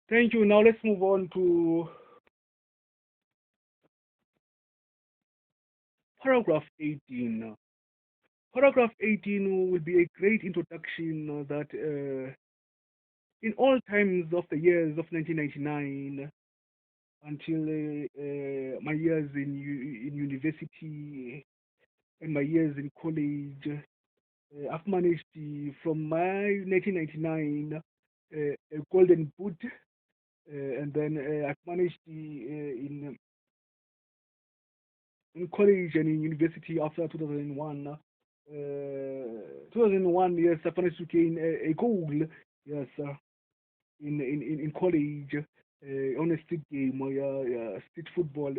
Thank you. Now let's move on to paragraph 18. Paragraph 18 will be a great introduction that in all times of the years of 1999 until my years in university and my years in college, I've managed from my 1999 a golden boot, and then I've managed in college and in university after 2001. 2001, yes, I managed to gain a goal, yes, in college on a street game, yeah, street football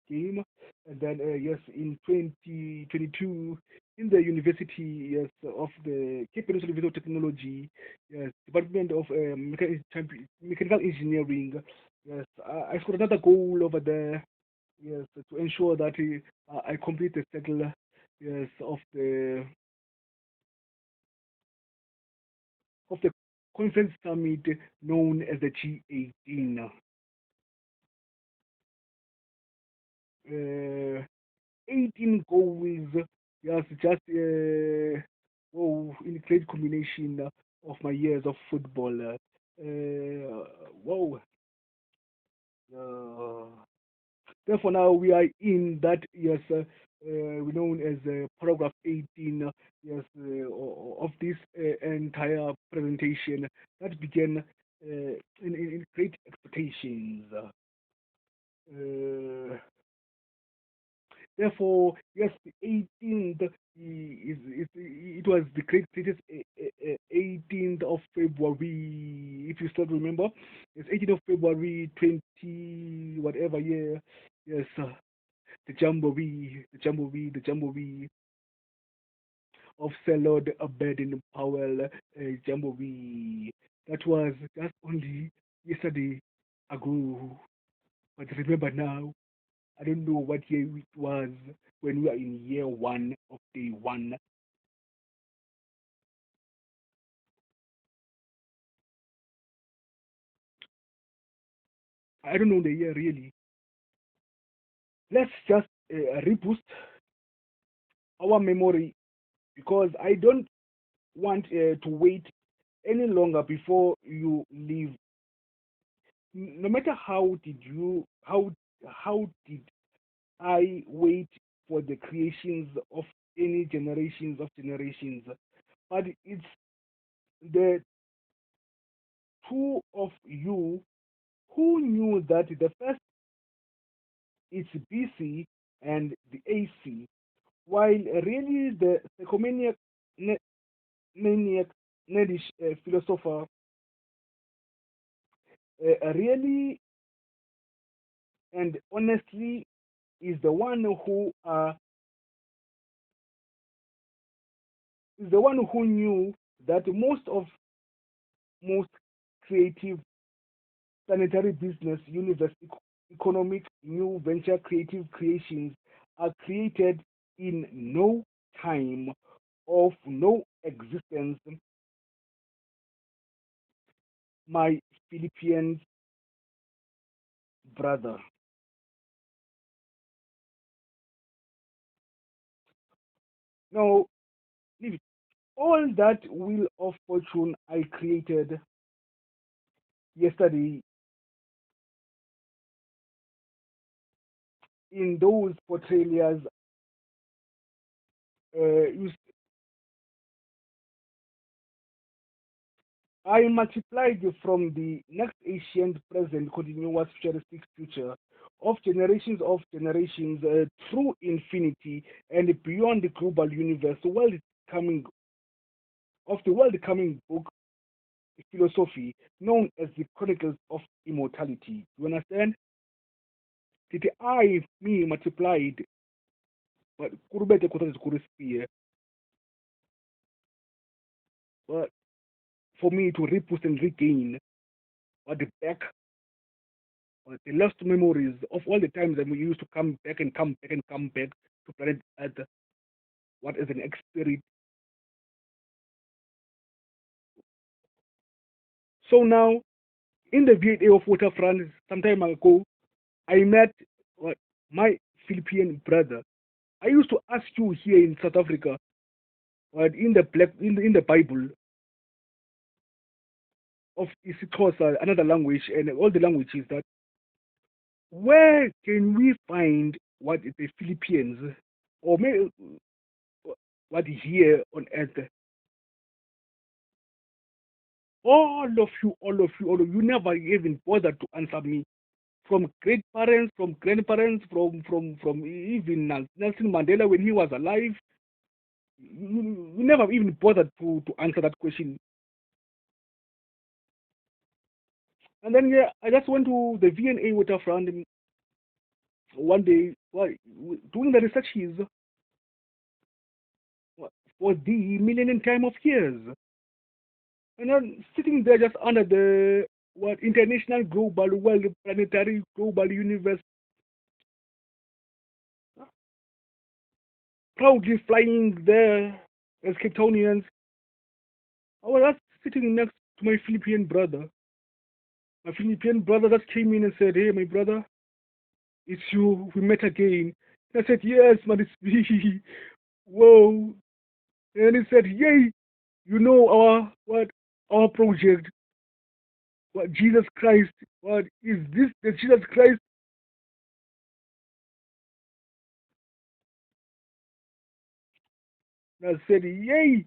game. And then, yes, in 2022, in the university, yes, of the Cape Peninsula University of Technology, yes, Department of Mechanical Engineering, yes, I scored another goal over there, yes, to ensure that I complete the cycle, yes, of the conference summit known as the G18. 18 goals, yes, just in great combination of my years of football. Wow. Uh, Therefore, now we are in that, yes, we known as paragraph 18, yes, of this entire presentation that began in great expectations. Therefore, yes, the 18th it was the greatest 18th of February, if you still remember. It's 18th of February 20 whatever year. Yes, the Jamboree of Salad Abedin Powell Jamboree. That was just only yesterday ago. But remember now, I don't know what year it was when we are in year one of day one. I don't know the year really. Let's just reboost our memory because I don't want to wait any longer before you leave. No matter how did I wait for the creations of any generations, but it's the two of you who knew that the first is BC and the AC, while really the Psychomaniac maniac Nedish philosopher really and honestly is the one who knew that most creative planetary business universe economic new venture creative creations are created in no time of no existence, my Philippine brother. Now, leave it. All that wheel of fortune I created yesterday in those portrayals, you I multiplied from the next ancient present continuous futuristic future of generations through infinity and beyond the global universe, coming the world coming book philosophy known as the Chronicles of Immortality. You understand? Did I me multiplied but kurubete kutata kuruspie, but for me to reboost and regain the back the lost memories of all the times that we used to come back and come back and come back to planet Earth. What is an experience? So now in the VA of Waterfront some time ago, I met my Philippine brother. I used to ask you here in South Africa, in the Bible of isiXhosa, another language, and all the languages, that where can we find what the Philippines, or maybe what here on earth? All of you never even bothered to answer me. From great parents, from grandparents, from even Nelson Mandela when he was alive, you never even bothered to answer that question. And then yeah, I just went to the VNA Waterfront one day, doing the researches for the millennium time of years. And then sitting there just under the international global world planetary global universe, proudly flying there as Cape Townians. I was just sitting next to my Philippine brother. My Philippine brother just came in and said, "Hey, my brother, it's you. We met again." And I said, "Yes, man, it's me." Whoa. And he said, "Yay, you know our project. What Jesus Christ? What is this? The Jesus Christ?" And I said, "Yay,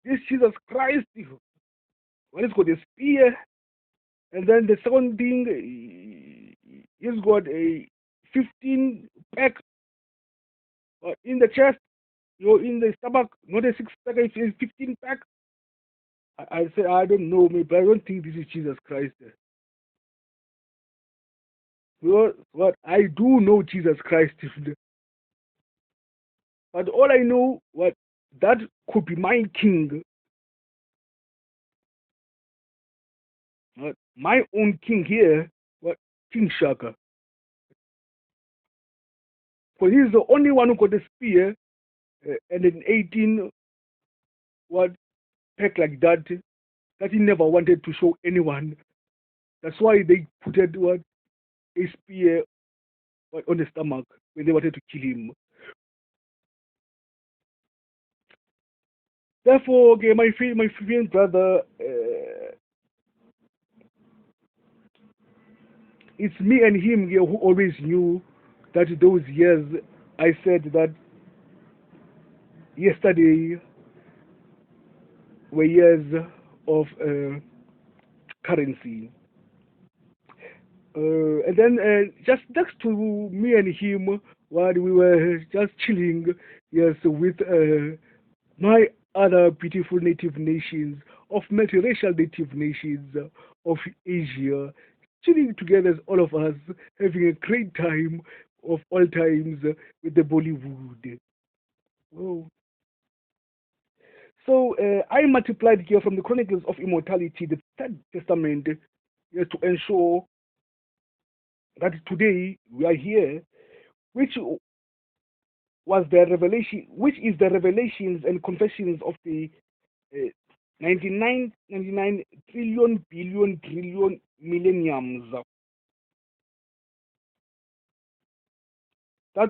this Jesus Christ. Well, he's got a spear, and then the second thing, he's got a 15 pack in the chest, in the stomach, not a six pack, it's a 15 pack." I said, "I don't know, maybe I don't think this is Jesus Christ." Well, what I do know Jesus Christ, but all I know that could be my king, my own king here, King Shaka. Because he's the only one who got a spear and an 18 what pack like that he never wanted to show anyone. That's why they put it a spear on the stomach when they wanted to kill him. Therefore, okay, my Fijian brother, it's me and him here who always knew that those years I said that yesterday were years of currency. And then just next to me and him, while we were just chilling, yes, with my other beautiful native nations, of multiracial native nations of Asia, chilling together as all of us, having a great time of all times with the Bollywood. Oh. So I multiplied here from the Chronicles of Immortality, the Third Testament, yes, to ensure that today we are here, which which is the revelations and confessions of the 99 trillion billion trillion millenniums that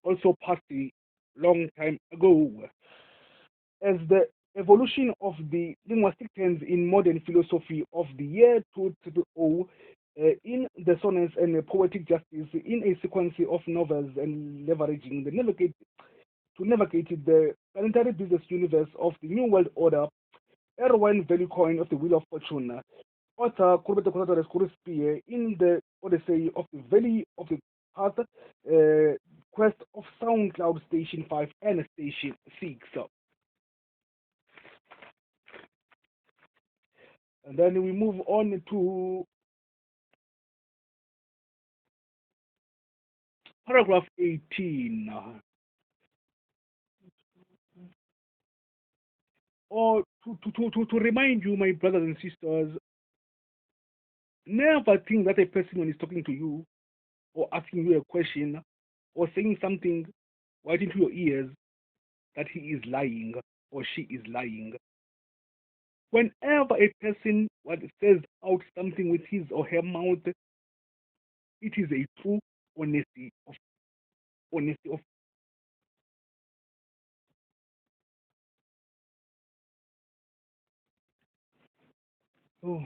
also passed a long time ago, as the evolution of the linguistic terms in modern philosophy of the year 2000, in the sonnets and poetic justice, in a sequence of novels and leveraging to navigate the planetary business universe of the New World Order, Erwin Value Coin of the Wheel of Fortune, author Kurbete Kotatores Kurispie in the Odyssey of the Valley of the Path, Quest of SoundCloud Station 5 and Station 6. And then we move on to paragraph 18. Or to remind you, my brothers and sisters, never think that a person, when is talking to you or asking you a question or saying something right into your ears, that he is lying or she is lying. Whenever a person what says out something with his or her mouth, it is a true honesty of. Oh,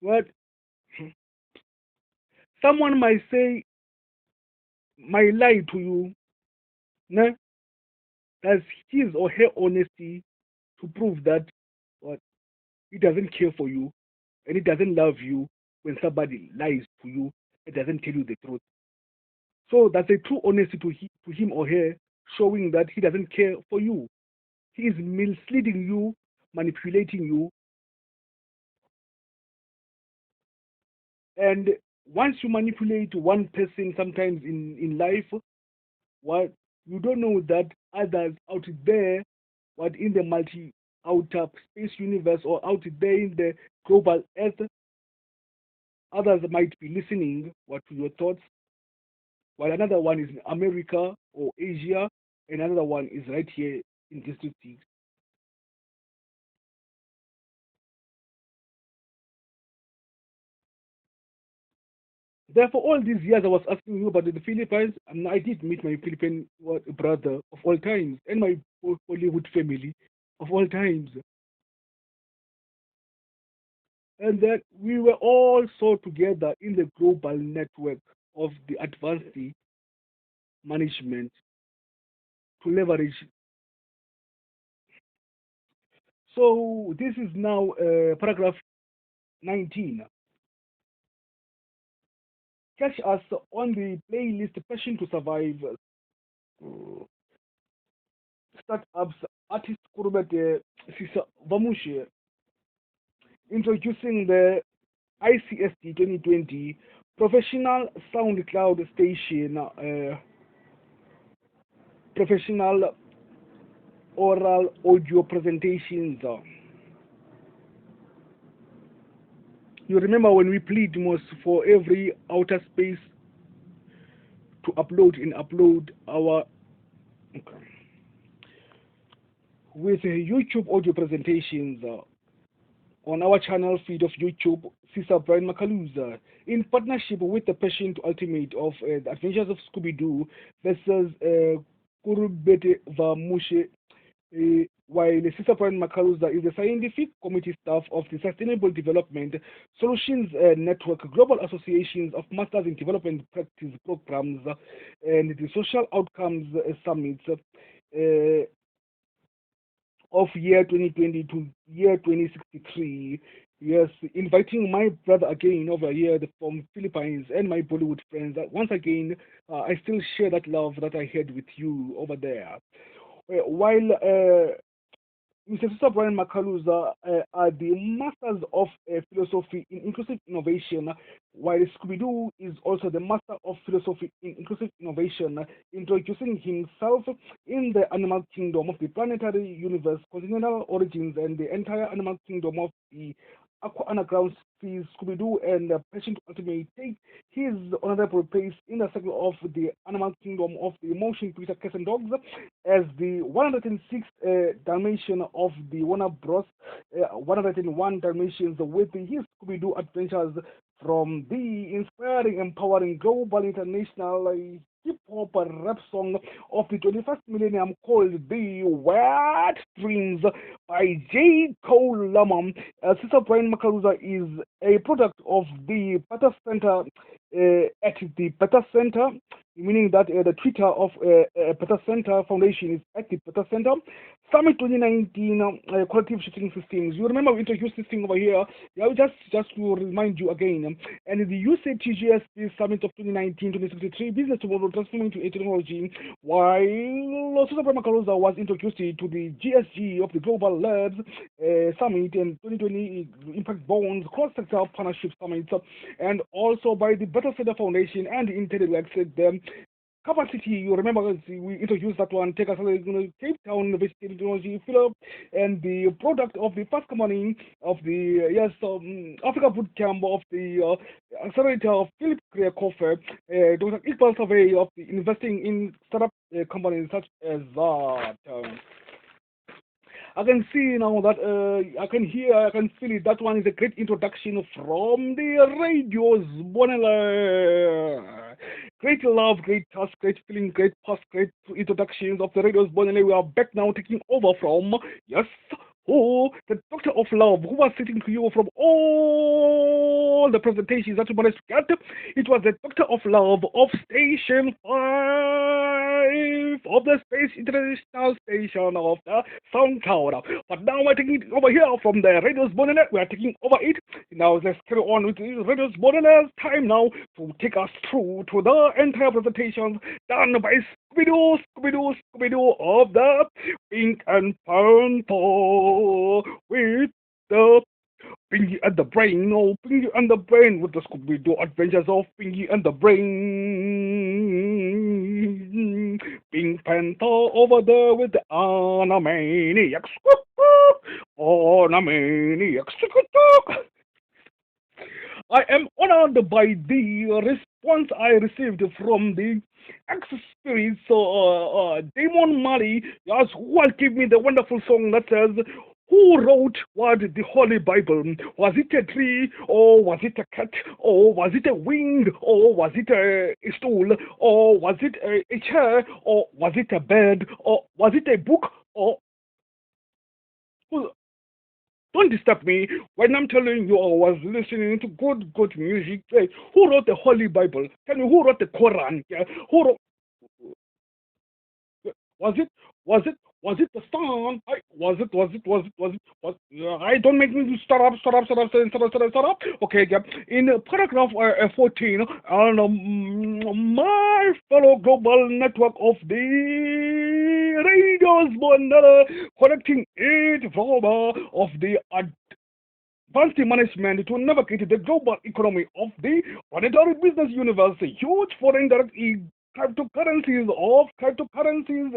what someone might say, might lie to you, nah, as his or her honesty to prove that what he doesn't care for you and he doesn't love you when somebody lies to you and doesn't tell you the truth. So that's a true honesty to him or her, showing that he doesn't care for you. He is misleading you, manipulating you, and once you manipulate one person, sometimes in life, what you don't know that others out there, what in the multi outer space universe or out there in the global earth, others might be listening what to your thoughts, while another one is in America or Asia, and another one is right here in District 6. Therefore, all these years I was asking you about the Philippines, and I did meet my Philippine brother of all times and my Hollywood family of all times. And that we were all so together in the global network of the advanced management to leverage. So this is now paragraph 19. Catch us on the playlist Passion to Survive startups artist Kurubete Vamoshe introducing the ICST 2020 professional SoundCloud station, professional oral audio presentations. You remember when we plead most for every outer space to upload and upload our okay, with YouTube audio presentations on our channel feed of YouTube, Sister Brian Macaluza, in partnership with the Passion to Ultimate of the Adventures of Scooby Doo versus Kurubete Vamoshe, while Sister Brian Macaluza is the scientific committee staff of the Sustainable Development Solutions Network, Global Associations of Masters in Development Practice Programs, and the Social Outcomes Summits. Of year 2020 to year 2063. Yes, inviting my brother again over here from Philippines and my Bollywood friends. Once again, I still share that love that I had with you over there. While Mr. Sister Brian Macaluza are the masters of philosophy in inclusive innovation, while Scooby Doo is also the master of philosophy in inclusive innovation, introducing himself in the animal kingdom of the planetary universe, continental origins, and the entire animal kingdom of the aqua underground seas. Scooby Doo and Passion to Ultimate take his honorable place in the circle of the animal kingdom of the motion picture Cats and Dogs as the 106th Dalmatian of the Warner Bros. 101 Dalmatians with his Scooby Doo adventures from the inspiring, empowering global international hip hop rap song of the 21st millennium called The Wet Dreams by J. Cole Lama. Sister Brian Macaluza is a product of the Pata Center at the Pata Center, meaning that the Twitter of Pata Center Foundation is at the Pata Center. Summit 2019 Collective Shooting Systems. You remember we introduced this thing over here. Yeah, just to remind you again. And the UCTGS Summit of 2019-2063 Business Tomorrow Transforming to a Technology, while Susan Macarosa was introduced to the GSG of the Global Labs Summit and 2020 Impact Bonds Cross-Sector Partnership Summit, and also by the Better Center Foundation and Interact them capacity. You remember we introduced that one. Take us Cape Town, visited Philip, and the product of the first company of the Africa Boot Camp of the accelerator of Philip Career Coffee. There was an equal survey of the investing in startup companies such as that. I can see now that I can hear, I can feel it. That one is a great introduction from the radios, Bonela. Great love, great task, great feeling, great past, great introductions of the radios, Bonela. We are back now taking over from, yes, the Doctor of Love, who was sitting to you from all the presentations that you managed to get. It was the Doctor of Love of Station 5 of the Space International Station of the Sound Tower. But now we're taking it over here from the Radios Bonnet. We are taking over it. Now let's carry on with the Radios Bonnet. Time now to take us through to the entire presentation done by Scooby-Doo of the Pink and Panther with the Pinky and the Brain. Oh, Pinky and the Brain with the Scooby-Doo adventures of Pinky and the Brain. Pink Panther over there with the Animaniacs. Animaniacs. I am honored by the response I received from the ex-spirits, Damon Mali, yes, who will give me the wonderful song that says, who wrote what the Holy Bible? Was it a tree, or was it a cat, or was it a wing, or was it a stool, or was it a chair, or was it a bed, or was it a book, or... Don't disturb me when I'm telling you I was listening to good music. Hey, who wrote the Holy Bible? Tell me, who wrote the Quran? Yeah? Who wrote... Was it the song? I don't make me start up. Okay, yeah. In paragraph 14, my fellow global network of the radios, connecting it from of the advanced management to navigate the global economy of the planetary business universe, huge foreign direct cryptocurrencies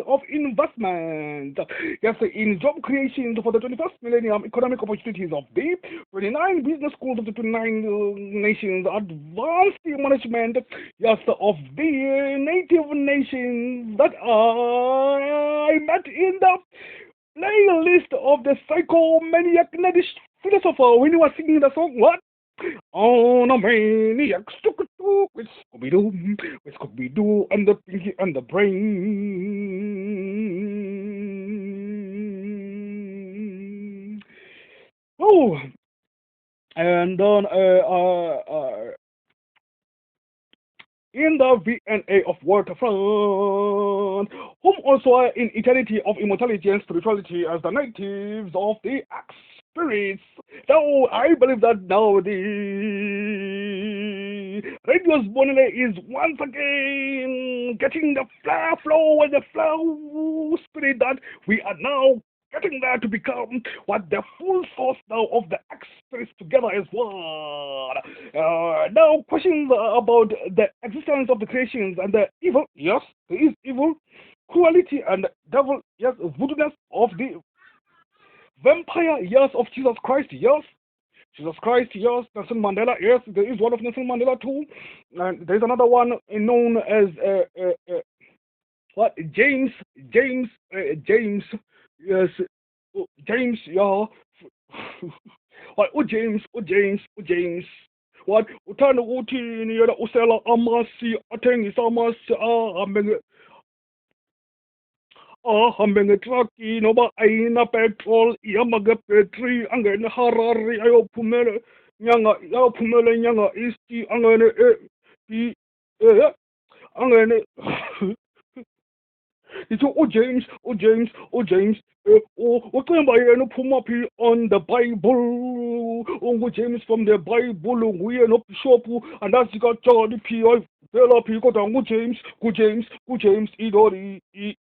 of investment. Yes, in job creation for the 21st millennium, economic opportunities of the 29 business schools of the 29 nations, advanced management, yes, of the native nations that I met in the playlist of the psychomaniac Nedish philosopher when he was singing the song, what? On a maniac, with Scooby-Doo and the Pinky and the Brain. Oh, and then in the VNA of Waterfront, whom also are in eternity of immortality and spirituality as the natives of the axe spirits. Now, I believe that now the Radios Bonele is once again getting the flow and the flow spirit that we are now getting there to become what the full source now of the axe spirits together as one. Now, questions about the existence of the creations and the evil. Yes, there is evil, cruelty, and devil. Yes, voodoo-ness of the vampire, yes, of Jesus Christ, yes. Jesus Christ, yes. Nelson Mandela, yes. There is one of Nelson Mandela too. And there's another one known as what? James, yes. James, yeah. What? James. What? Utanda uthi yena usela amasi athengisa amasi ahambe ngetrucki noba ayina petrol ihamba ngebhetri angene Harare ayophumela inyanga east angene angene ithi uJames ucimba yena uphuma phi on the Bible unguJames from the Bible nguye nobishop andazi kaJohn phi Vela Picotan, good James, Idori,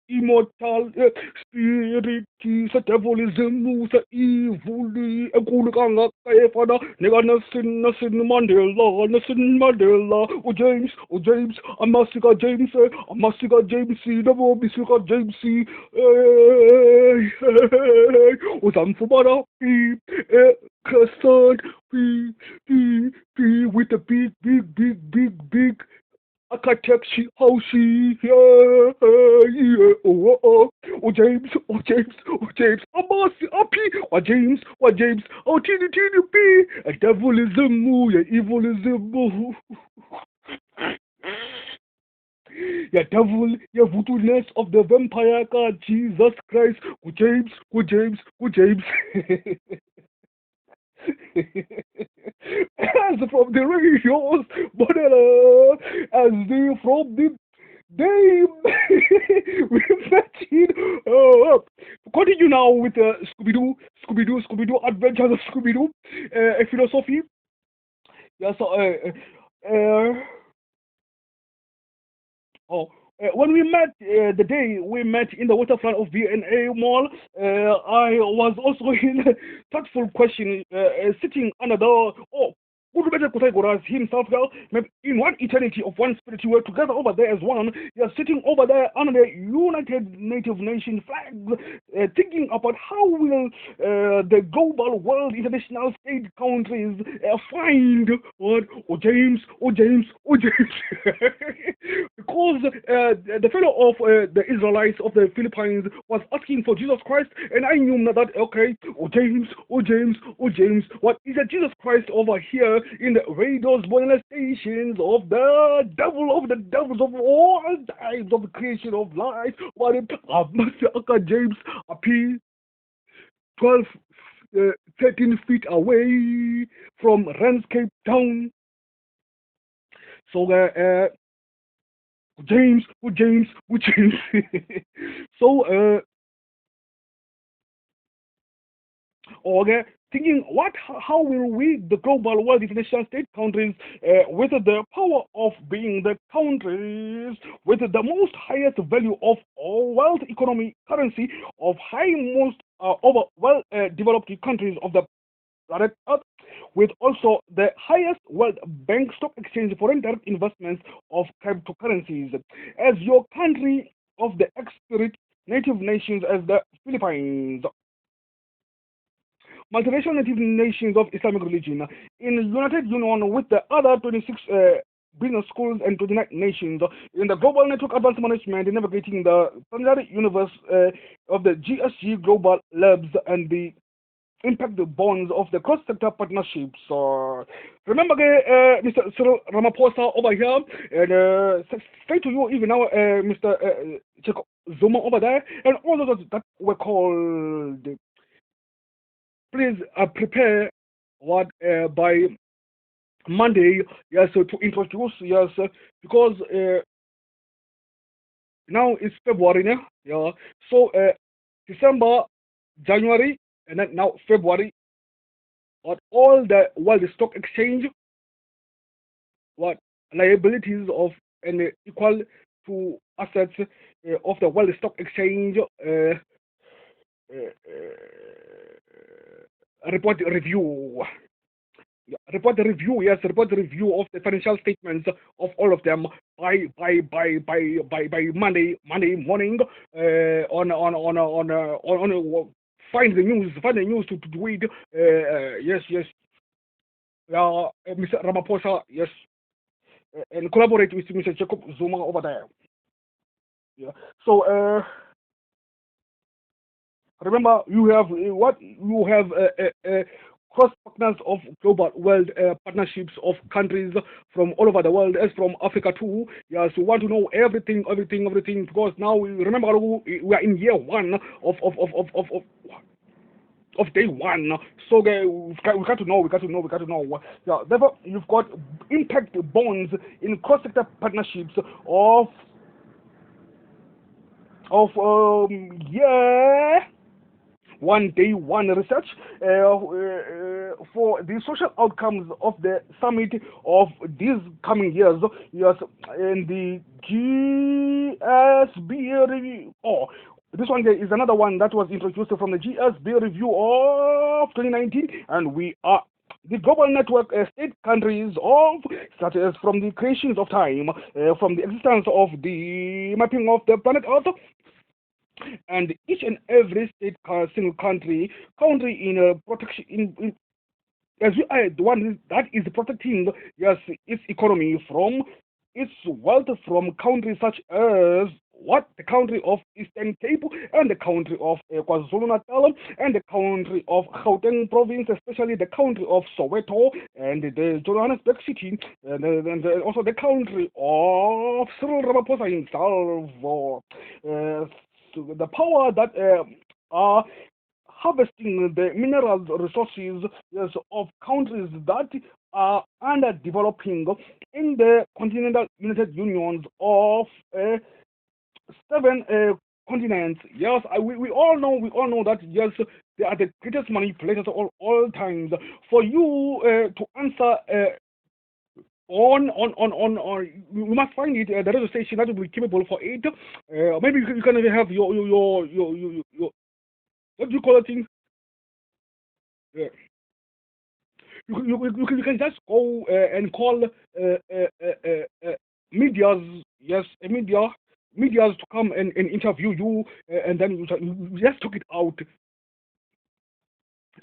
immortal spirit, a devilism, Musa, evil, a Gulganga, Fada, Negasin, Nasin Mandela, O James, a Massacre James, the Bobisuka James, Uzamfubara, custard, with the big Akatekshi Hoshi, James, Amasi, James, Tini P, a devil is a moo, evil is a moo. Ya devil, ya voodoo-ness of the vampire god, Jesus Christ, James. As from the radios, as the from the day we met in. Continue now with Scooby-Doo Adventures of Scooby-Doo, a philosophy. Yeah, so when we met the day we met in the waterfront of V&A Mall, I was also in a thoughtful question, sitting under the himself in one eternity of one spirit. You were together over there as one. You are sitting over there under the United Native Nations flag, thinking about how will the global world international state countries find what? Oh James. Because the fellow of the Israelites of the Philippines was asking for Jesus Christ, and I knew that, okay, oh James, what is a Jesus Christ over here in the radio stations of the devils of all types of creation of life? What if Mr. James appeared 12, 13 feet away from Rendscape Town? So James. So okay, thinking how will we, the global world international state countries, with the power of being the countries with the most highest value of all world economy currency of most over well developed countries of the planet Earth, with also the highest World Bank Stock Exchange foreign direct investments of cryptocurrencies, as your country of the ex-spirit native nations as the Philippines, multiracial native nations of Islamic religion, in United Union with the other 26 business schools and 29 nations in the global network advanced management, navigating the planetary universe of the GSG global labs and the impact the bonds of the cross-sector partnerships. Remember, Mr. Cyril Ramaphosa over here, and say to you even now, Mr. Jacob Zuma over there, and all those that were called. Please prepare what by Monday, yes, to introduce, yes, because now it's February, yeah. So December, January, and then now February, what all the world stock exchange, what liabilities of and equal to assets of the world stock exchange report review. Report the review of the financial statements of all of them by Monday morning. Find the news to read. Yes, Mr. Ramaphosa, yes, and collaborate with Mr. Jacob Zuma over there. Yeah. So remember, you have cross partners of global world partnerships of countries from all over the world, as from Africa too. Yes, you want to know everything, because now remember we are in year one of day one. So we got to know. Yeah, therefore you've got impact bonds in cross-sector partnerships of one day, one research for the social outcomes of the summit of these coming years. Yes, and the GSB review. Oh, this one there is another one that was introduced from the GSB review of 2019, and we are the global network state countries of such as from the creations of time, from the existence of the mapping of the planet Earth, and each and every state single country in protection in as we are the one that is protecting, yes, its economy from its wealth from countries such as what the country of Eastern Cape and the country of KwaZulu Natal and the country of Gauteng province, especially the country of Soweto and the Johannesburg city, and also the country of Cyril Ramaphosa himself. So the power that are harvesting the mineral resources, yes, of countries that are underdeveloping in the continental United Unions of 7 continents. Yes, we all know that, yes, they are the greatest manipulators of all times. For you to answer on we must find it the radio station that will be capable for it. Maybe you can have your what do you call it thing? Yeah. You can just go and call medias, yes, medias to come and interview you, and then you just took it out,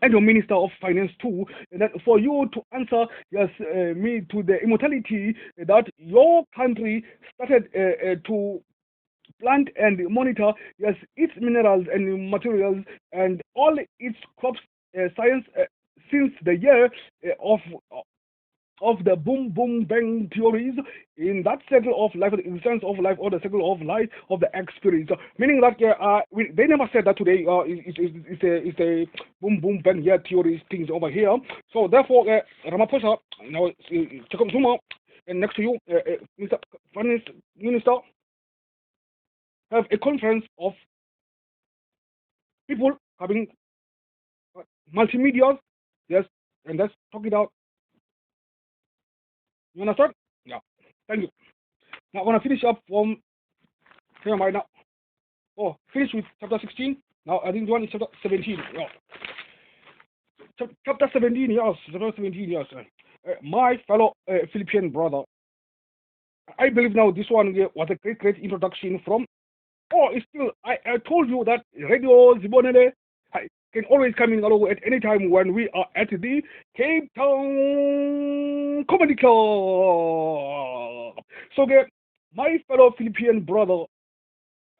and your Minister of Finance too, and that for you to answer, yes, me to the immortality that your country started to plant and monitor, yes, its minerals and materials and all its crops science since the year of the boom boom bang theories in that cycle of life, the existence of life, or the cycle of life of the experience. Meaning that they never said that today it's a boom boom bang theories things over here. So therefore, Ramaphosa, now Jacob Zuma, and next to you, Mr. Finance Minister, have a conference of people having multimedia, yes, and let's talk it out. You understand? Yeah. Thank you. Now I'm gonna finish up from here right now. Oh, finish with chapter 16. Now I think the one is chapter 17. Yeah. Chapter 17, yes. Chapter 17, yes. My fellow Philippine brother, I believe now this one was a great introduction from. Oh, it's still. I told you that Radio Zibonele can always come in at any time when we are at the Cape Town Comedy Club. So, my fellow Philippine brother,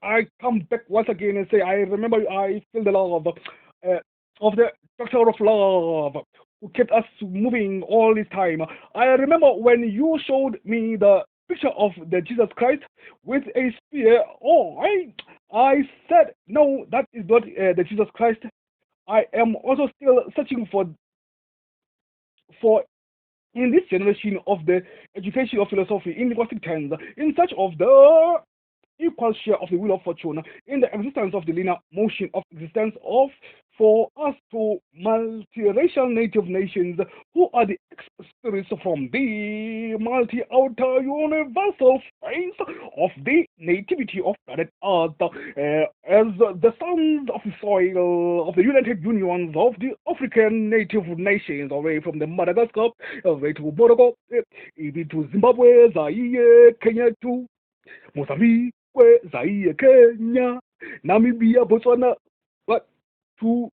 I come back once again and say I remember I feel the love of the Doctor of Love who kept us moving all this time. I remember when you showed me the picture of the Jesus Christ with a spear. Oh, I said no, that is not the Jesus Christ. I am also still searching for in this generation of the education of philosophy in linguistic terms, in search of the equal share of the wheel of fortune in the existence of the linear motion of existence of for us to multiracial native nations who are the spirits from the multi-outer universal space of the nativity of planet Earth as the sons of the soil of the United Unions of the African native nations, away from the Madagascar, away to Morocco, even to Zimbabwe, Zaire, Kenya to Mozambique, Zaire, Kenya, Namibia, Botswana, but to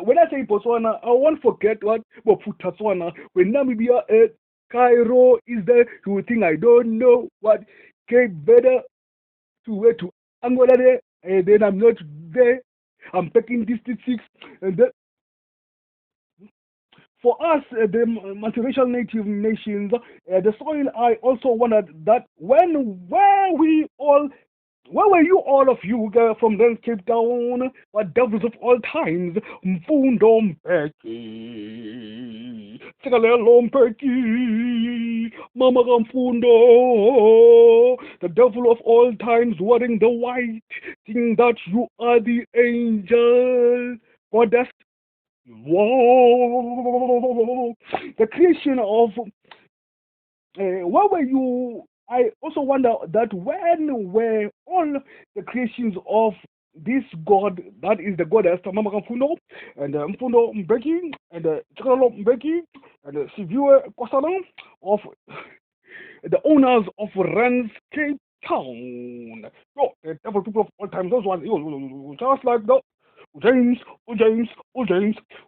when I say Botswana, I won't forget what Botswana. When Namibia, Cairo is there, you will think I don't know what Cape Verde to where to Angola there, and then I'm not there. I'm picking District 6, and then for us, the multiracial native nations, the soil, I also wondered that where were you, all of you, from then Cape Town, what devils of all times, Mfundo Mbeki, Sikalelo Mpeki, Mama Kamfundo, the devil of all times wearing the white, thinking that you are the angel, goddess. Whoa, the creation of where were you? I also wonder that when were all the creations of this God, that is the goddess Mama Mfundo, and Mfundo Mbeki, and Chakalo Mbeki, and Siviwe Kosana, of the owners of Rens Cape Town. So, the devil people of all times, those ones, just like the James,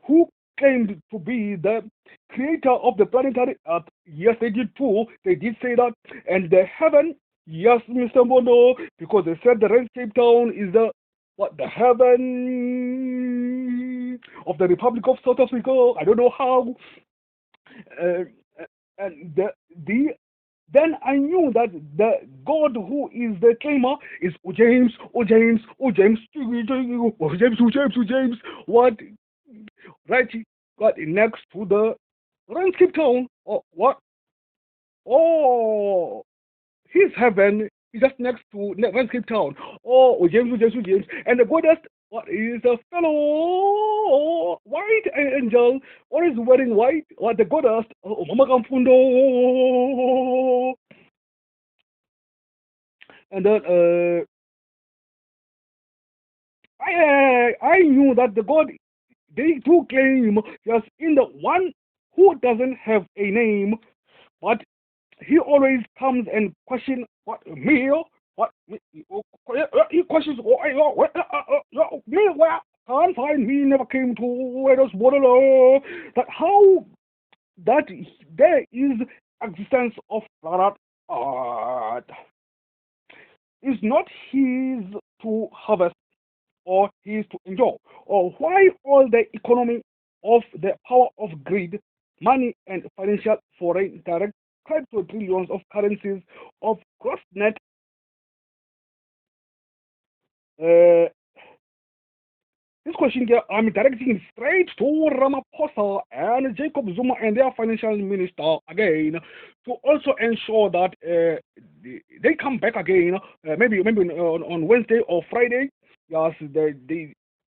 who claimed to be the creator of the planetary earth. Yes, they did too. They did say that. And the heaven, yes, Mr. Mondo, because they said the Rens Cape Town is the heaven of the Republic of South Africa. I don't know how. Uh, and then I knew that the God who is the claimer is James. What? Right? Got next to the Cape Town. Or what? Oh, his heaven is just next to Cape Town. Oh, James. And the goddess, what is a fellow white angel? What is wearing white? What the goddess? Oh, Mama Kamfundo. And then I knew that the God they do claim just in the one who doesn't have a name, but he always comes and question what me, what me, he questions me where can't find me, never came to where those border that how that there is existence of planet Earth is not his to harvest or his to enjoy, or why all the economy of the power of greed, money, and financial foreign direct crypto trillions of currencies of gross net. Uh, this question here, I'm directing it straight to Ramaphosa and Jacob Zuma and their financial minister again to also ensure that they come back again, maybe on Wednesday or Friday. Yes,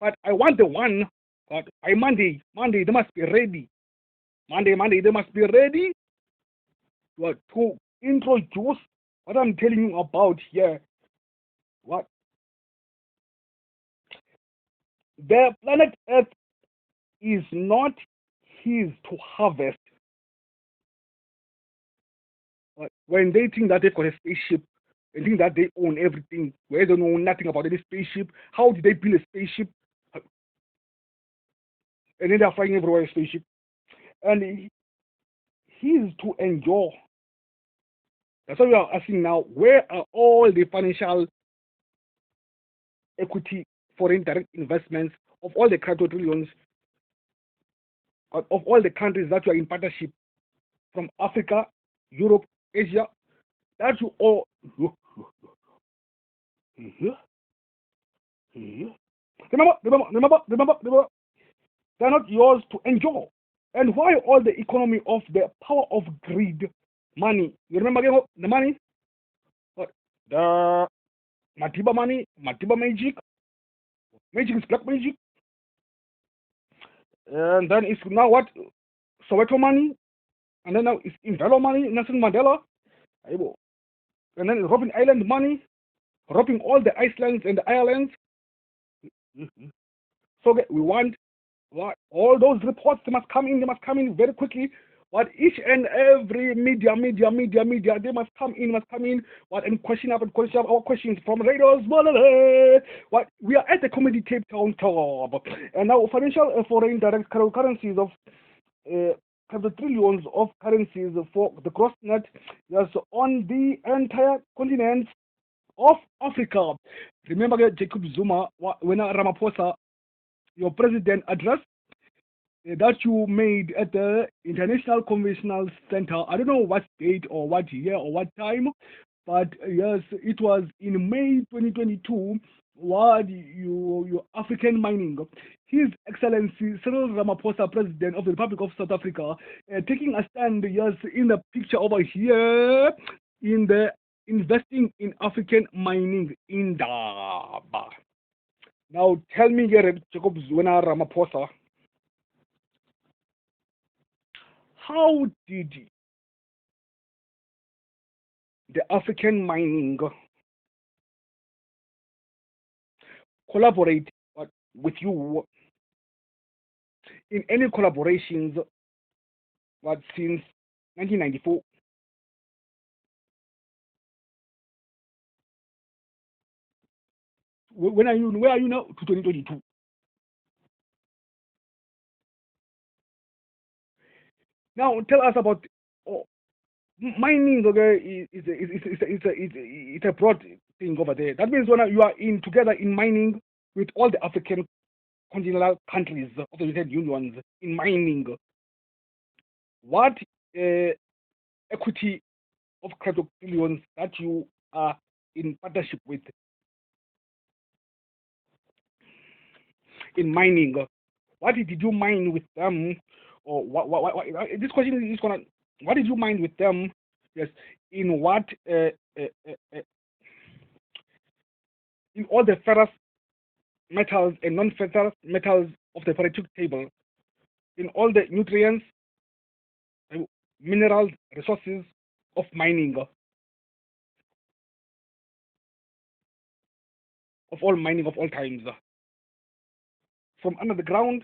but I want the one. But by Monday, they must be ready. Monday, they must be ready to introduce what I'm telling you about here. What the planet Earth is not his to harvest. When they think that they've got a spaceship and think that they own everything, where they know nothing about any spaceship, how did they build a spaceship? And then they're flying everywhere a spaceship. And he's to enjoy. That's why we are asking now, where are all the financial equity foreign direct investments of all the crypto trillions of all the countries that you are in partnership from Africa, Europe, Asia, that you all remember, they're not yours to enjoy. And why all the economy of the power of greed, money? You remember again the money? What? The Matiba money, Matiba magic. Magic is black magic. And then it's now what? Soweto money. And then now it's Invelo money, Nelson Mandela. And then Robin Island money, robbing all the Icelands and the Irelands. So we want all those reports, they must come in very quickly. What each and every media, they must come in, what and question up our questions from radars. What we are at the Comedy Cape Town Club, and now financial foreign direct currencies of have the trillions of currencies for the cross net, yes, on the entire continent of Africa. Remember Jacob Zuma when Ramaphosa, your president address that you made at the International Conventional Center. I don't know what date or what year or what time, but yes, it was in May 2022. what you African mining. His Excellency Cyril Ramaphosa, President of the Republic of South Africa, taking a stand, yes, in the picture over here, in the investing in African mining in Daba. Now tell me, Jacob Zuma Ramaphosa, how did the African mining collaborate with you in any collaborations since 1994? Where are you now to 2022? Now tell us about oh, mining. Okay, it's a broad thing over there. That means when you are in together in mining with all the African continental countries of the United Unions in mining, what equity of credit billions that you are in partnership with in mining? What did you mine with them? Or this question is gonna. What did you mine with them? Yes, in what? In all the ferrous metals and non-ferrous metals of the periodic table, in all the nutrients, minerals, resources of mining, of all mining of all times, from under the ground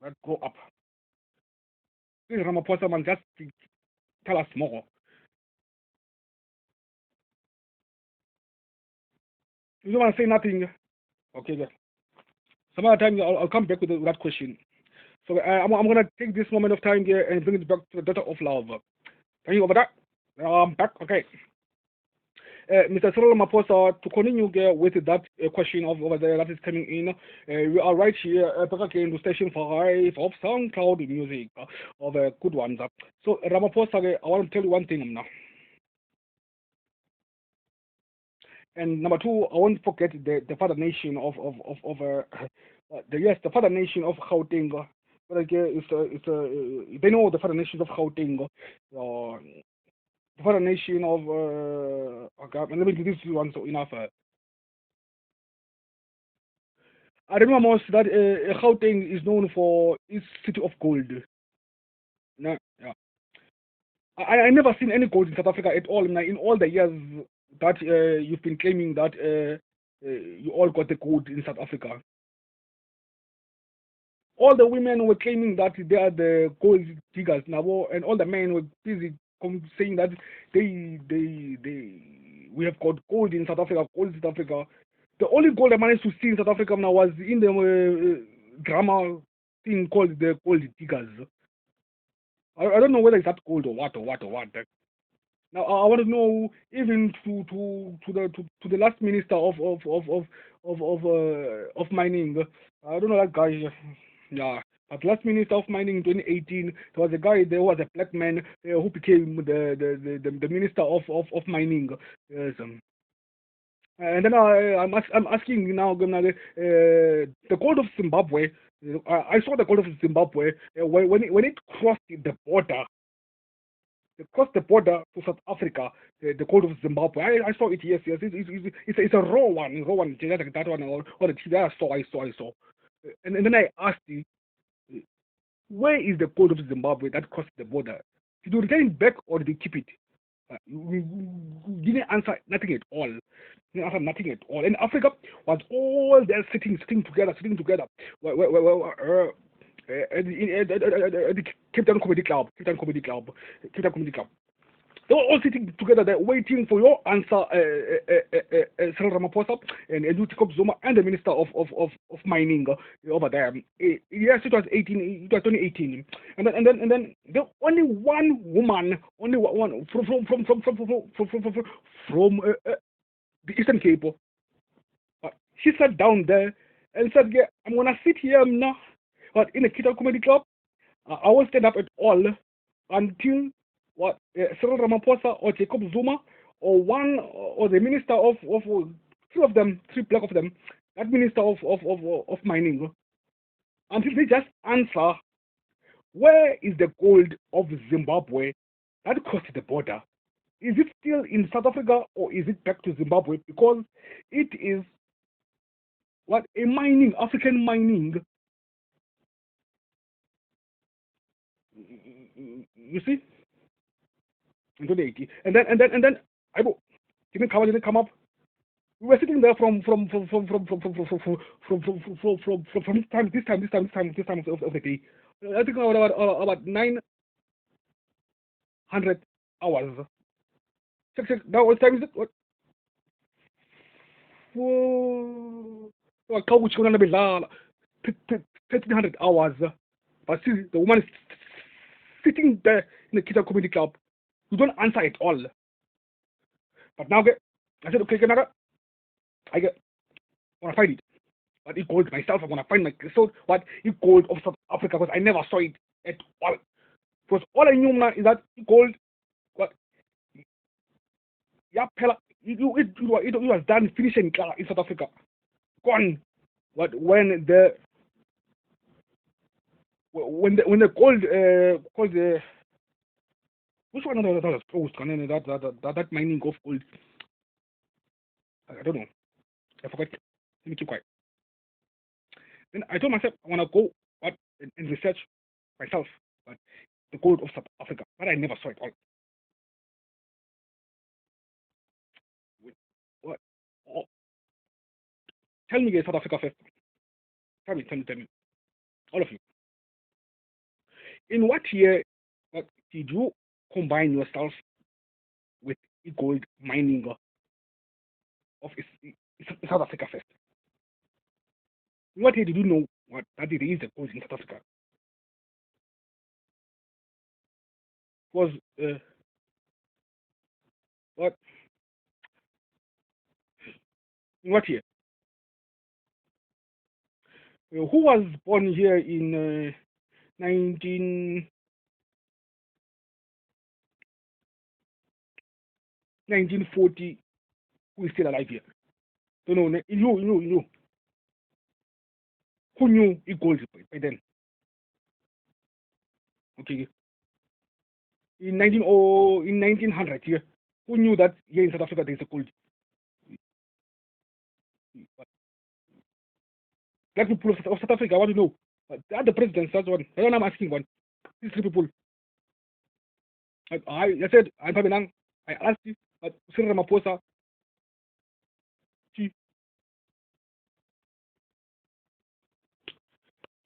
that go up. Please, Ramaphosa, man, just tell us more. You don't want to say nothing. Okay, then. Some other time I'll come back with that question. So I'm going to take this moment of time here and bring it back to the daughter of love. Thank you over that. I'm back. Okay. Mr. Cyril Ramaphosa, to continue with that question over there that is coming in, we are right here back again to Station 5 of SoundCloud Music of good ones. So Ramaphosa, I want to tell you one thing now. And number two, I won't forget the father nation of the father nation of Gauteng. But again, they know the father nation of Gauteng. The father nation of okay, let me do this one so enough. I remember most that Gauteng is known for its city of gold. No, yeah. I never seen any gold in South Africa at all. In all the years that you've been claiming that you all got the gold in South Africa, all the women were claiming that they are the gold diggers now, and all the men were busy saying that we have got gold in South Africa, gold in South Africa. The only gold I managed to see in South Africa now was in the grammar thing called the gold diggers. I don't know whether it's that gold or what. Now I want to know even to the last minister of mining. I don't know that guy. Yeah, but last minister of mining in 2018, there was a guy. There was a black man who became the minister of mining. Yes, and then I'm asking now, the gold of Zimbabwe. I saw the gold of Zimbabwe when it crossed the border. It crossed the border to South Africa. The gold of Zimbabwe. I saw it. Yes. It's a raw one. That one or the TV. I saw. And then I asked you, where is the gold of Zimbabwe that crossed the border? Did you return it back or did you keep it? You didn't answer nothing at all. You didn't answer nothing at all. And Africa was all there sitting together. At the Cape Town Comedy Club. They were all sitting together there waiting for your answer, Cyril Ramaphosa and Jacob Zuma and the Minister of Mining over there. Yes, it was 2018, and then the only one woman, only one from the Eastern Cape. She sat down there and said, "Yeah, I'm gonna sit here now, but in a Cape Town Comedy Club, I won't stand up at all until." Cyril Ramaphosa or Jacob Zuma or one or the minister of three black of them that minister of mining, until they just answer where is the gold of Zimbabwe that crossed the border. Is it still in South Africa or is it back to Zimbabwe? Because it is what a mining, African mining. You see, in 2018, and then I didn't come up. We were sitting there from this time of the day. I think about 900 hours. Check. Now what time is it? What? Whoa. 1300 hours. But see, the woman is sitting there in the Kita Community Club. You don't answer at all. But now I said, okay, Canada, I want to find it. But it gold myself, I'm gonna find my so what it gold of South Africa because I never saw it at all. Because all I knew now is that it gold what yeah pella it was done finishing in South Africa. Gone. But when the gold called the which one that was closed that mining of gold. I don't know. I forgot. Let me keep quiet. Then I told myself I wanna go and research myself but the gold of South Africa. But I never saw it all. What? Oh, tell me South Africa first. Tell me. All of you. In what year did you combine yourself with gold mining of South Africa first? In what year did you know that there is a gold in South Africa? Was what? In what year? Who was born here in 1940? Who is still alive here? Don't know. You. Who knew gold by then? Okay. In 1900 here, who knew that here in South Africa there is a gold? Black people of South Africa, I want to know. The other presidents, that's one. That's what I'm asking one. These three people. I said, I'm Pabenang. I asked you, Cyril Ramaphosa,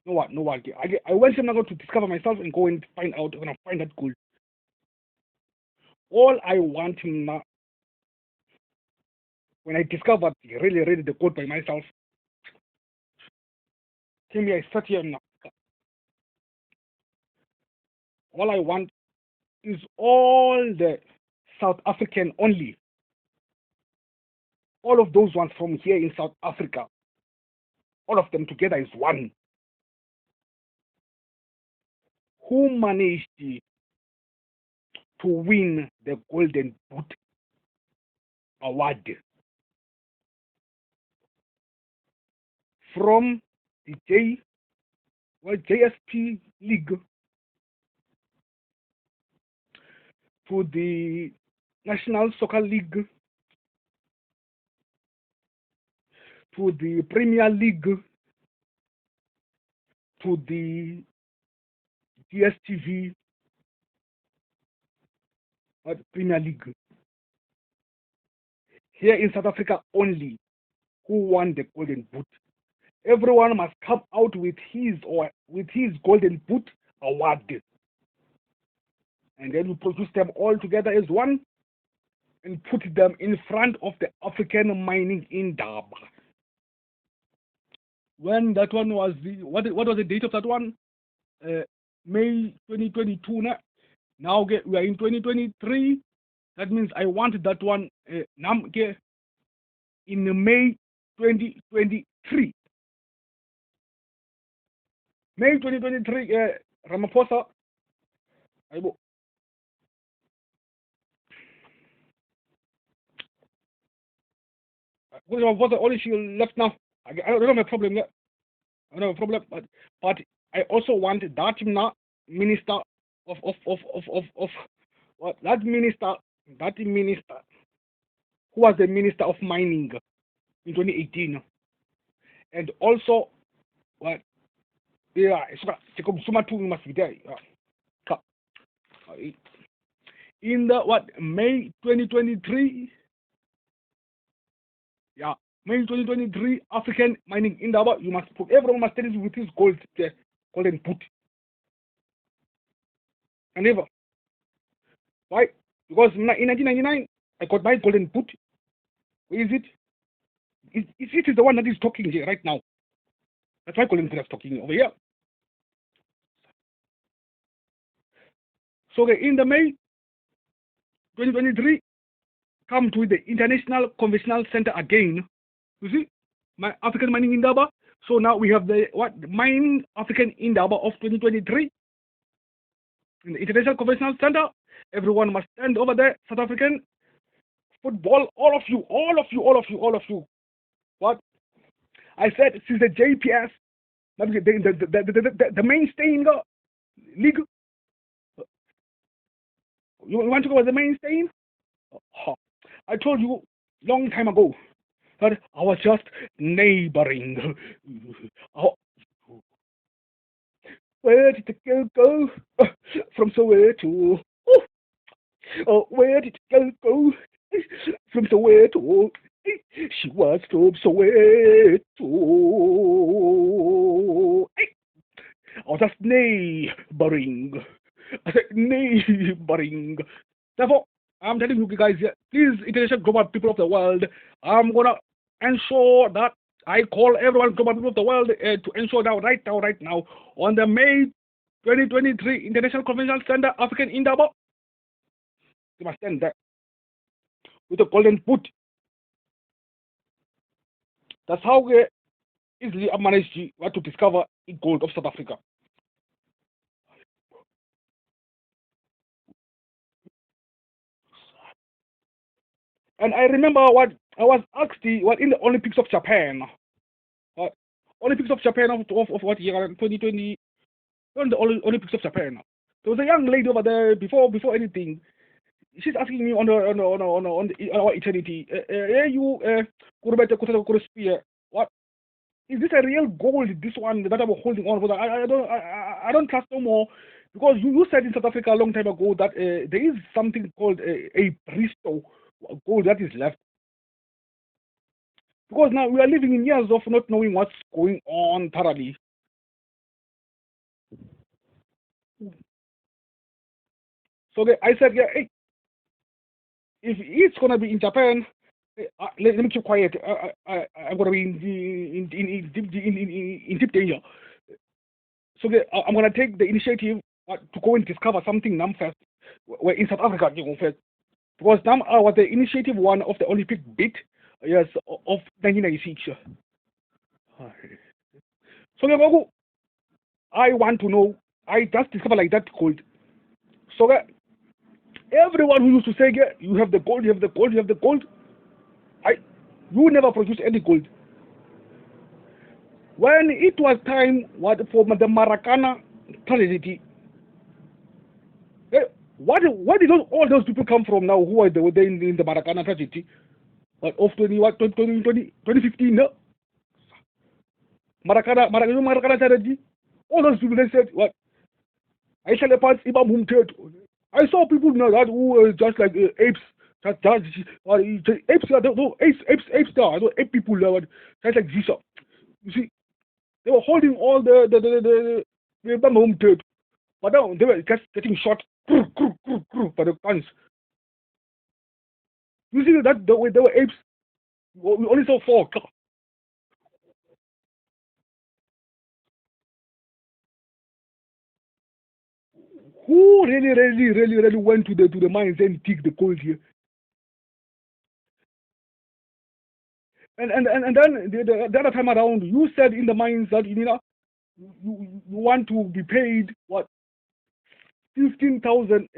no one. I went to to discover myself and go and find out when I find that gold. All I want now, when I discovered really the gold by myself, came here, I sat here now. All I want is all the South African only. All of those ones from here in South Africa, all of them together is one. Who managed to win the Golden Boot Award from the JSP League to the National Soccer League to the Premier League to the DSTV Premier League. Here in South Africa only, who won the Golden Boot? Everyone must come out with his Golden Boot Award. And then we produce them all together as one and put them in front of the African mining indaba. When that one was what was the date of that one? May 2022. Now we are in 2023. That means I want that one in May 2023. May 2023. Ramaphosa. Ramaphosa only she left now. I don't have a problem there. I don't have a problem, but I also want that minister of what that minister who was the minister of mining in 2018, and also what yeah, it's must be there. In the what May 2023, yeah, May 2023 African mining Indaba, you must put everyone must tell it with his gold golden put. And never. Why? Because in 1999 I got my golden put. Where is it? It is the one that is talking here right now. That's why golden put is talking over here. So in the May 2023, come to the International Conventional Center again. You see, my African mining Indaba. So now we have the Mining African Indaba of 2023 in the International Conventional Center. Everyone must stand over there. South African football, all of you. What I said since the JPS, the mainstay in the league. You want to go as the mainstay? I told you long time ago that I was just neighboring. Where did the girl go? From Soweto. Oh, where did the girl go? From Soweto. She was from Soweto. I was just neighboring. I said neighboring. Therefore, I'm telling you guys here, please, international global people of the world, I'm gonna ensure that I call everyone global people of the world to ensure that right now, on the May 2023 International Convention Center, African Indaba, they must stand there with a golden put. That's how we easily managed to discover the gold of South Africa. And I remember what I was asked in the Olympics of Japan. Olympics of Japan of what year? 2020. On the Olympics of Japan. There was a young lady over there before anything. She's asking me on our eternity. What is this a real gold? This one that I'm holding on for? I don't trust no more, because you said in South Africa a long time ago that there is something called a Bristow gold that is left. Because now we are living in years of not knowing what's going on thoroughly. So I said, yeah, hey, if it's gonna be in Japan, let me keep quiet. I'm gonna be in deep danger. So I'm gonna take the initiative to go and discover something now first. We're in South Africa first, because now I was the initiative one of the Olympic bid, yes, of 1996. So I want to know. I just discovered like that gold. So everyone who used to say, yeah, you have the gold, you have the gold, you have the gold, you never produced any gold. When it was time for the Maracana tragedy, where did all those people come from now who were there in the Maracana tragedy? Of 2015, no? Maracana tragedy? All those people, they said, what? I shall pass Imam Humted. I saw people now that who were just like apes. Apes, ape people now, just like this. You see, they were holding all the Humted, but now they were just getting shot by the guns. You see that they were apes. We only saw 4. Who really went to the mines and dig the gold here? And then the other time around, you said in the mines that you want to be paid what 15,000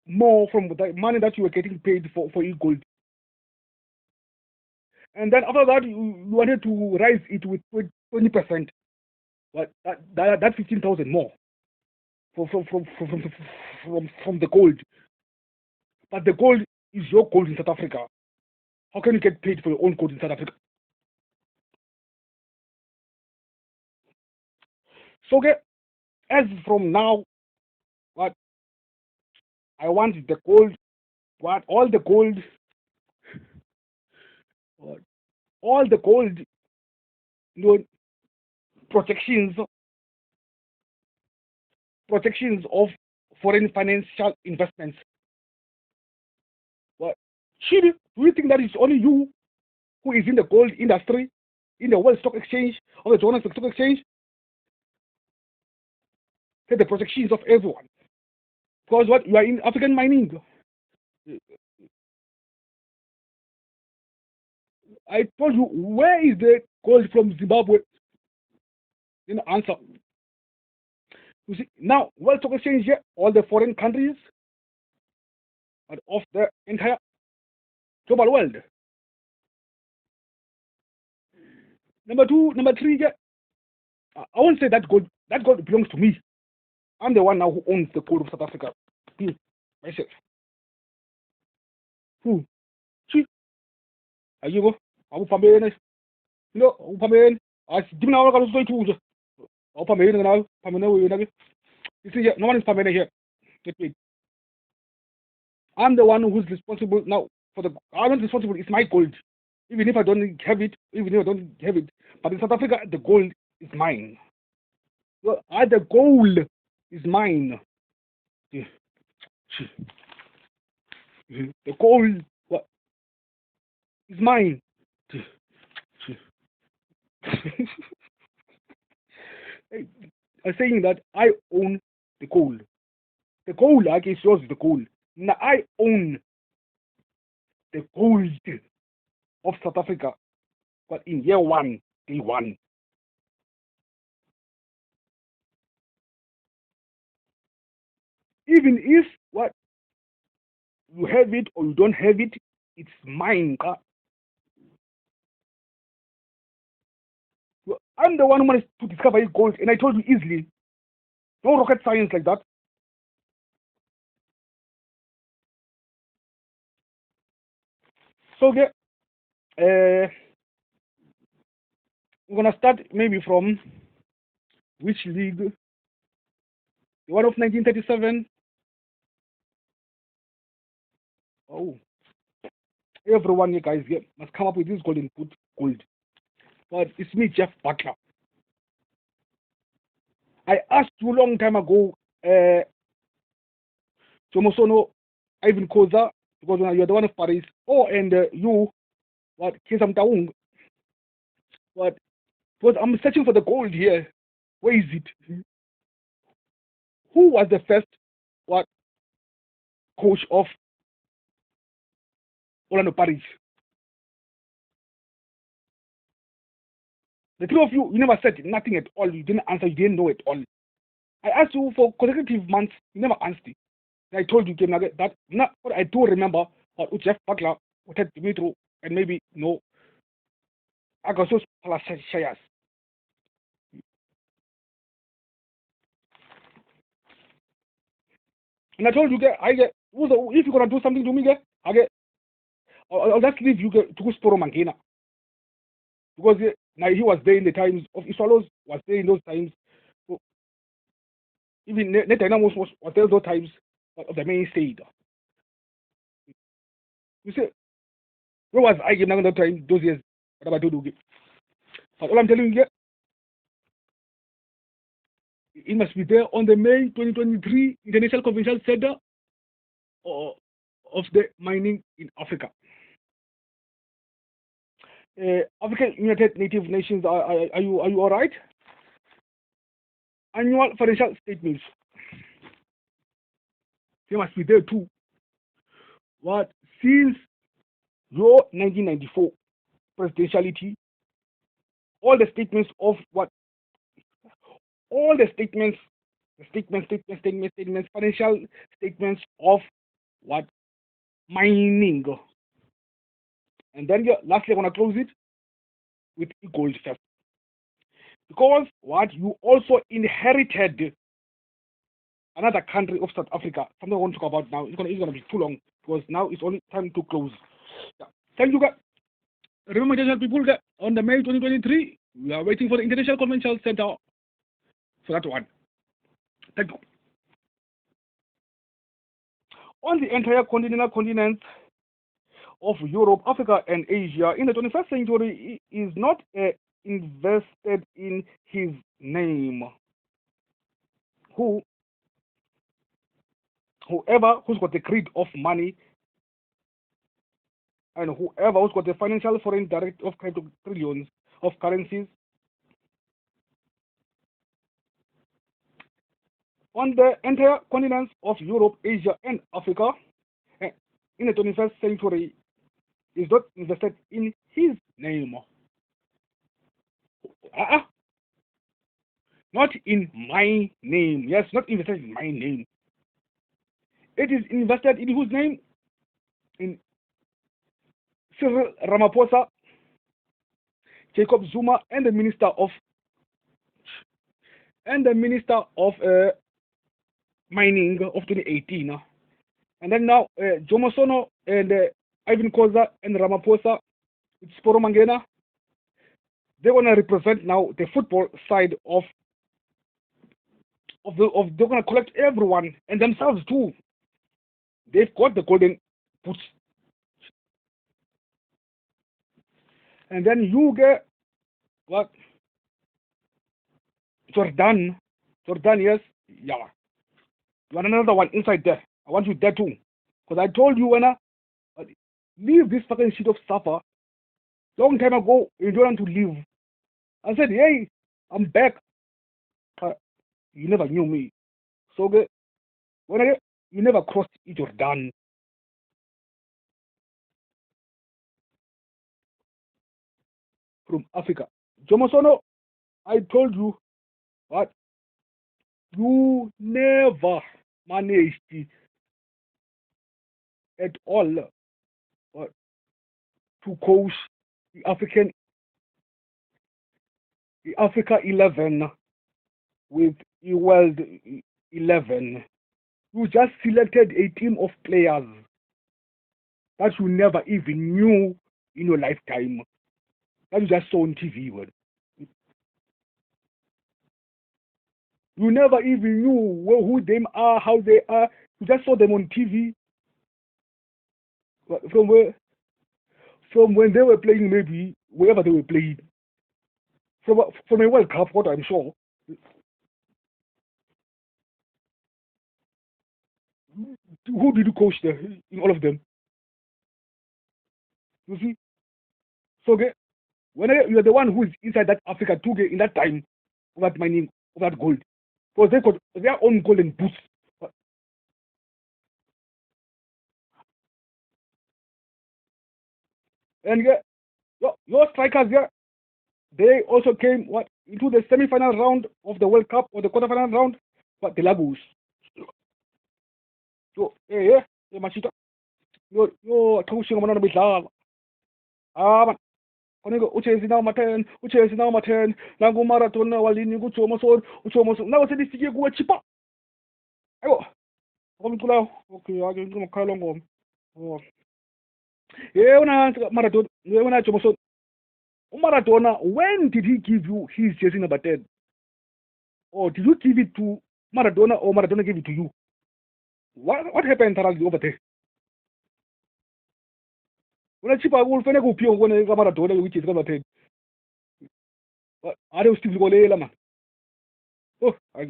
more from the money that you were getting paid for your gold. And then after that, you wanted to rise it with 20%. But that's 15,000 more from the gold. But the gold is your gold in South Africa. How can you get paid for your own gold in South Africa? So okay, as from now, what I want the gold, what all the gold, what, all the gold, you know, protections of foreign financial investments. What? Chile, do you think that it's only you who is in the gold industry, in the World Stock Exchange, or the Johannesburg Stock Exchange? Take the protections of everyone. Because what? You are in African mining. I told you, where is the gold from Zimbabwe? In answer. You see, now, World Stock Exchange here, all the foreign countries of the entire global world. Number three, yeah, I won't say that gold belongs to me. I'm the one now who owns the gold of South Africa. Myself. Who? See? Are you go? Aku pamene. No, aku pamene. As dimna wala kalu stoy tuja. Aku pamene na pamene we na. You see, no one is pamene here. Wait. I'm the one who's responsible now for the. I'm not responsible. It's my gold. Even if I don't have it, but in South Africa, the gold is mine. So, the gold is mine. The gold is mine. I'm saying that I own the gold. The gold, I guess yours is the gold. Now I own the gold of South Africa, but in year one, day one. Even if what you have it or you don't have it, it's mine. I'm the one who managed to discover his gold, and I told you easily. No rocket science like that. So okay, we're gonna start maybe from which league? The one of 1937. Oh, everyone, you guys, must come up with this golden put gold. But it's me, Jeff Butler. I asked you a long time ago, Jomosono, Ivan Koza, because you're the one of Paris. Oh, and you, what, Kesam Taung, what, because I'm searching for the gold here. Where is it? Who was the first, what, coach of Orlando Paris? The three of you, you never said nothing at all. You didn't answer. You didn't know at all. I asked you for consecutive months. You never answered. I told you, that not what I do remember, but with Jeff Butler, with Dimitro, and maybe no Agasos Palashayas. And I told you, if you're gonna do something to me, I'll just leave you to go Sporo Mangena. Because now he was there in the times of Iswalos, was there in those times. So even Netanyahu was there those times of the main state. You see, where was I in that time, those years? What about to do? But all I'm telling you, it must be there on the May 2023 International Convention Center of the mining in Africa. African United Native Nations, are you all right? Annual financial statements. They must be there too. What since your 1994 presidentiality, all the statements of what, all the statements, financial statements of what mining And then lastly, I'm gonna close it with gold first. Because what you also inherited another country of South Africa. Something I want to talk about now. It's gonna be too long because now it's only time to close. Yeah. Thank you guys. Remember, international people, on the May 2023, we are waiting for the International Convention Center for that one. Thank you. On the entire continent of Europe, Africa, and Asia in the 21st century is not invested in his name. Whoever who's got the greed of money and whoever who's got the financial foreign direct of trillions of currencies on the entire continents of Europe, Asia, and Africa in the 21st century is not invested in his name. Not in my name. Yes, not invested in my name. It is invested in whose name? In Cyril Ramaphosa, Jacob Zuma, and the Minister of Mining of 2018. And then now Jomo Sono and Ivan Koza and Ramaphosa, it's Sporo Mangena. They want to represent now the football side of they're going to collect everyone and themselves too. They've got the golden boots. And then you get what? Jordan, yes, yeah. You want another one inside there? I want you there too, because I told you when I leave this fucking shit of supper long time ago. You don't want to leave. I said, hey, I'm back. You never knew me, so when you never crossed Jordan. From Africa, Jomo Sono, I told you what you never managed at all to coach the Africa 11 with the World 11. You just selected a team of players that you never even knew in your lifetime. That you just saw on TV. You never even knew who they are, how they are. You just saw them on TV. From when they were playing, maybe wherever they were playing. From a World Cup, what I'm sure. Who did you coach there in all of them? You see? So when you're the one who is inside that Africa too, in that time of that mining, of that gold, because they got their own golden boots. And your strikers, they also came into the semi-final round of the World Cup or the quarter-final round, but the Lagos. So, machita. Yo, coaching on the man. Uchezi now maten, nangu marathon walini uchomo now said this go chipa. Ayo. Okay, I can go kalongo. Oh. Una marathon, una chomo Maradona, when did he give you his jersey number 10? Or did you give it to Maradona or Maradona gave it to you? What happened over there? When a chipa will fene go pio when Maradona which is number 10. Are you still going man? Oh, I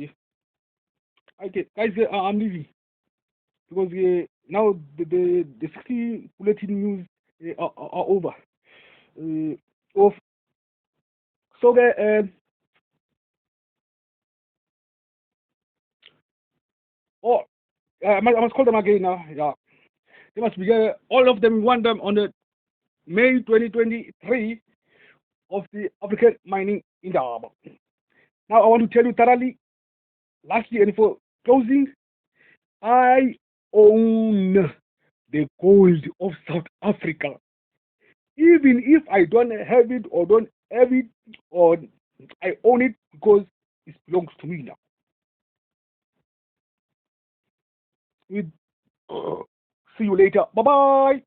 get guys, I'm leaving because now the 60 bulletin news are over. So I must call them again now. Yeah, they must be all of them. We want them on the May 2023 of the African mining in the harbor. Now I want to tell you thoroughly, lastly and for closing, I own the gold of South Africa. even if I don't have it or don't have it or I own it because it belongs to me now. With, see you later. Bye bye.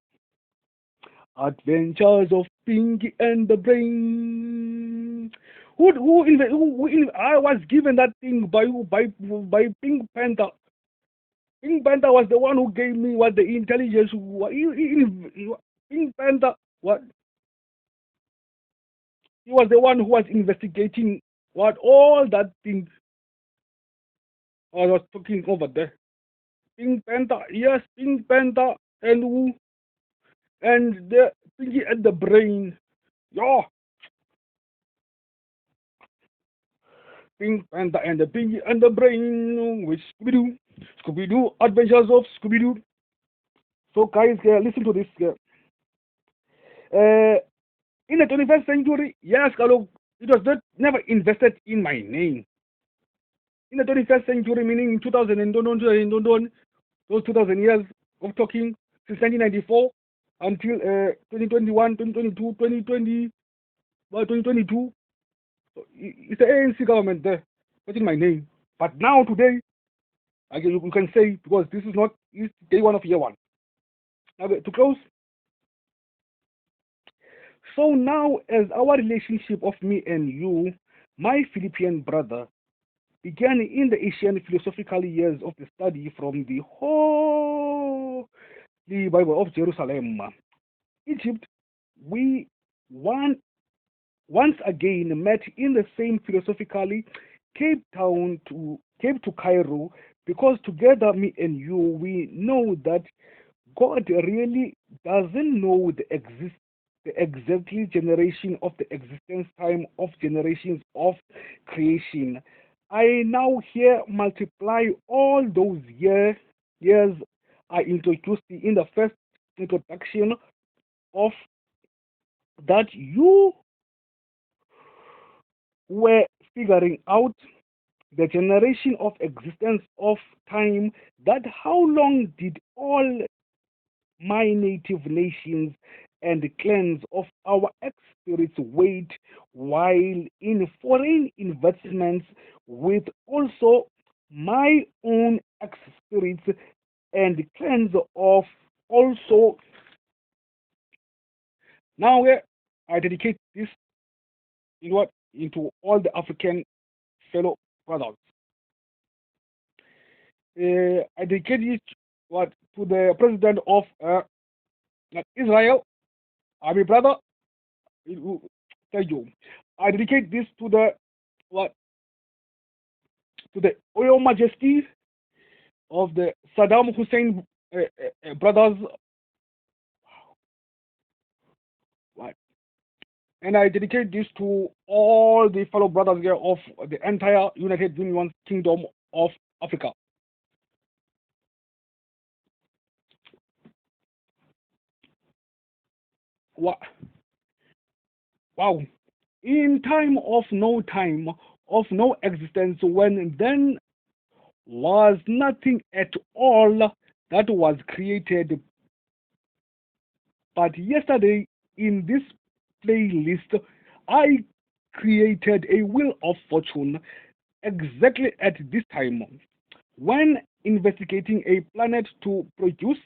Adventures of Pinky and the Brain. I was given that thing by Pink Panther. Pink Panther was the one who gave me what the intelligence. Pink Panther, what he was the one who was investigating what all that thing I was talking over there. Pink Panther, yes, Pink Panther, and who and the Pinky and the Brain. Yeah, Pink Panther and the Pinky and the Brain with Scooby Doo. Scooby Doo Adventures of Scooby Doo. So guys, listen to this. In the 21st century, yes, it was not never invested in my name. In the 21st century, meaning in 2000 and those 2000 years of talking since 1994 until 2021, 2022, 2020, 2022. So it's the ANC government there, putting my name. But now today, you can say because this is not it's day one of year one. Now to close. So now, as our relationship of me and you, my Philippine brother, began in the Asian philosophical years of the study from the Holy Bible of Jerusalem, Egypt, we once again met in the same philosophically Cape to Cairo, because together, me and you, we know that God really doesn't know the exactly generation of the existence time of generations of creation. I now here multiply all those years I introduced in the first introduction of that you were figuring out the generation of existence of time, that how long did all my native nations and clans of our ex-spirits wait while in foreign investments with also my own ex-spirits and clans of also. Now I dedicate this into all the African fellow brothers. I dedicate it to the president of Israel, my brother. Thank you. I dedicate this to the what to the Royal Majesty of the Saddam Hussein brothers. What? And I dedicate this to all the fellow brothers here of the entire United Kingdom of Africa. Wow. In time, of no existence, when then was nothing at all that was created. But yesterday, in this playlist, I created a wheel of fortune exactly at this time when investigating a planet to produce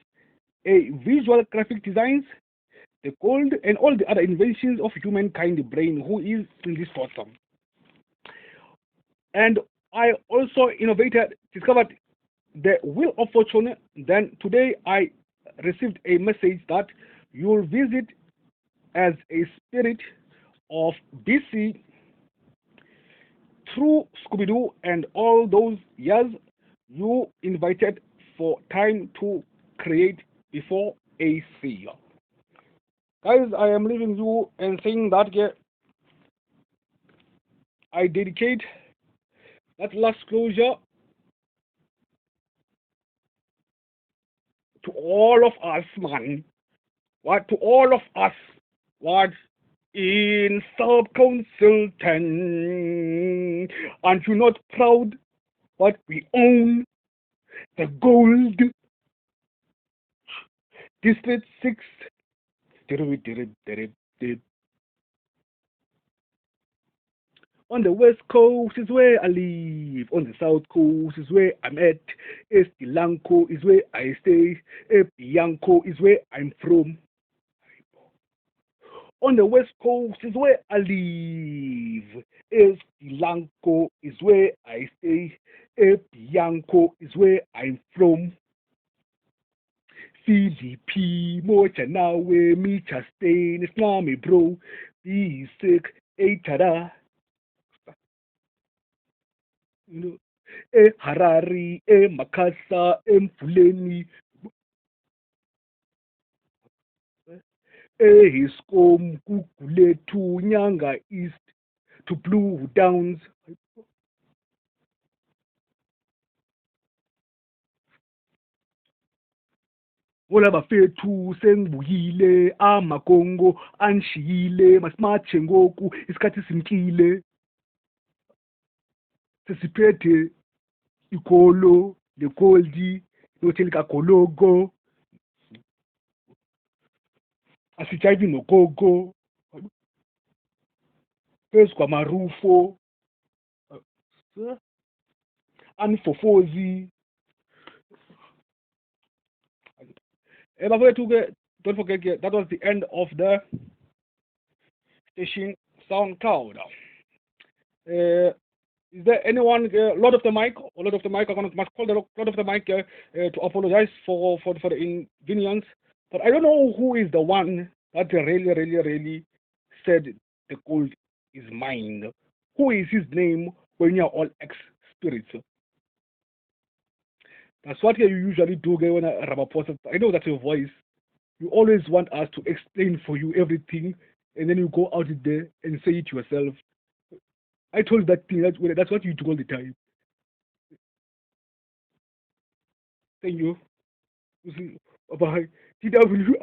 a visual graphic designs, the gold, and all the other inventions of humankind brain who is in this bottom. And I also discovered the wheel of fortune. Then today I received a message that you'll visit as a spirit of BC through Scooby-Doo and all those years you invited for time to create before AC. Guys, I am leaving you and saying that I dedicate that last closure to all of us, man. What to all of us? What in sub-council 10? Aren't you not proud? What we own? The gold. District 6, On the west coast is where I live. On the south coast is where I'm at. Siyanqoba is where I stay. Bianco is where I'm from. On the west coast is where I live. Siyanqoba is where I stay. Bianco is where I'm from. CDP, mocha nawe, micha stain, snami bro, be sick, tada. You know, Harari, Makasa, Mfuleni, Hiskom, Kukule to Nyanga East to Blue Downs. Ola bafethu sengibuyile amakongo anshiyile masimatshe ngoku isikhathi simkile sesiphethe igolo legoldi lotheli kagologo asijayivi nogogo phezu kwamarufo anifofozi bafowethu-ke don't forget that was the end of the station SoundCloud. Is there anyone, Lord of the Mic, or Lord of the Mic, must call the Lord of the Mic to apologize for the inconvenience, but I don't know who is the one that really said the gold is mine. Who is his name when you're all ex-spirits? That's what you usually do when I Ramaphosa. I know that's your voice. You always want us to explain for you everything, and then you go out there and say it yourself. I told that thing, that's what you do all the time. Thank you. Bye. TW.